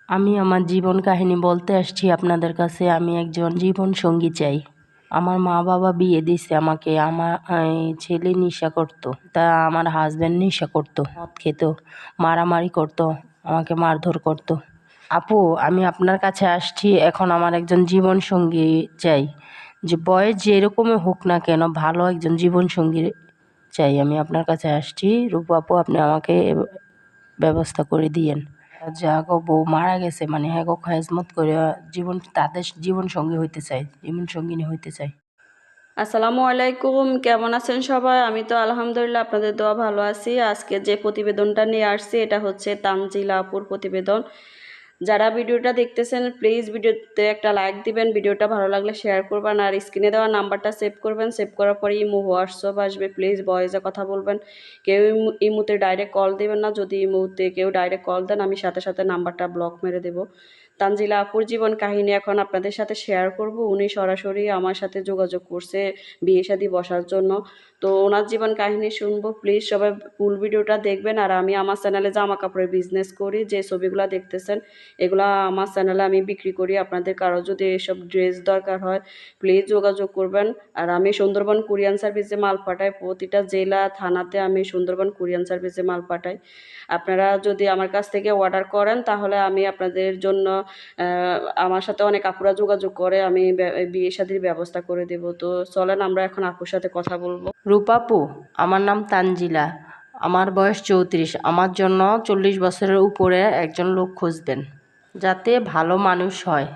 আমি আমার জীবন কাহিনী বলতে আসছি আপনাদের কাছে। আমি একজন জীবন সঙ্গী চাই। আমার মা বাবা বিয়ে দিছে আমাকে। আমার ছেলে নেশা করতো, তা আমার হাজব্যান্ড নেশা করতো, মদ খেত, মারামারি করতো, আমাকে মারধর করতো। আপু, আমি আপনার কাছে আসছি, এখন আমার একজন জীবন সঙ্গী চাই। যে বয়স যেরকমই হোক না কেন, ভালো একজন জীবন সঙ্গী চাই। আমি আপনার কাছে আসছি রূপা আপু, আপনি আমাকে ব্যবস্থা করে দিয়েন। যা গো বউ মারা গেছে, মানে হ্যাঁ গো খেজমত করে তাদের জীবন সঙ্গী হইতে চাই, জীবন সঙ্গিনী হইতে চাই। আসসালামু আলাইকুম, কেমন আছেন সবাই? আমি তো আলহামদুলিল্লাহ আপনাদের দোয়া ভালো আছি। আজকে যে প্রতিবেদনটা নিয়ে আসছি এটা হচ্ছে তানজিলা আপুর প্রতিবেদন। যারা ভিডিওটা দেখতেছেন প্লিজ ভিডিওতে একটা লাইক দিবেন, ভিডিওটা ভালো লাগলে শেয়ার করবেন, আর স্ক্রিনে দেওয়া নাম্বারটা সেভ করবেন। সেভ করার পরে ইমো হোয়াটসঅ্যাপ আসবে, প্লিজ ভয়েসে কথা বলবেন। কেউ ইমোতে ডাইরেক্ট কল দেবেন না। যদি ইমোতে কেউ ডাইরেক্ট কল দেন আমি সাথে সাথে নাম্বারটা ব্লক মেরে দেবো। তানজিলা আপুর জীবন কাহিনী এখন আপনাদের সাথে শেয়ার করব। উনি সরাসরি আমার সাথে যোগাযোগ করছে বিয়ে শাদী বসার জন্য। তো ওনার জীবন কাহিনী শুনবো, প্লিজ সবাই ফুল ভিডিওটা দেখবেন। আর আমি আমার চ্যানেলে জামা কাপড়ের বিজনেস করি, যে ছবিগুলো দেখতেছেন এগুলা আমার চ্যানেলে আমি বিক্রি করি। আপনাদের কারো যদি এসব ড্রেস দরকার হয় প্লিজ যোগাযোগ করবেন। আর আমি সুন্দরবন কুরিয়ান সার্ভিসে মাল পাঠাই, প্রতিটা জেলা থানাতে আমি সুন্দরবন কুরিয়ান সার্ভিসে মাল পাঠাই। আপনারা যদি আমার কাছ থেকে অর্ডার করেন তাহলে আমি আপনাদের জন্য আমার সাথে অনেক আপুরা যোগাযোগ করে, আমি বিয়ে শাদীর ব্যবস্থা করে দেব। তো চলেন আমরা এখন আপুর সাথে কথা বলবো। রূপা আপু, আমার নাম তানজিলা, আমার বয়স 34। আমার জন্য 40 বছরের উপরে একজন লোক খুঁজবেন, যাতে ভালো মানুষ হয়,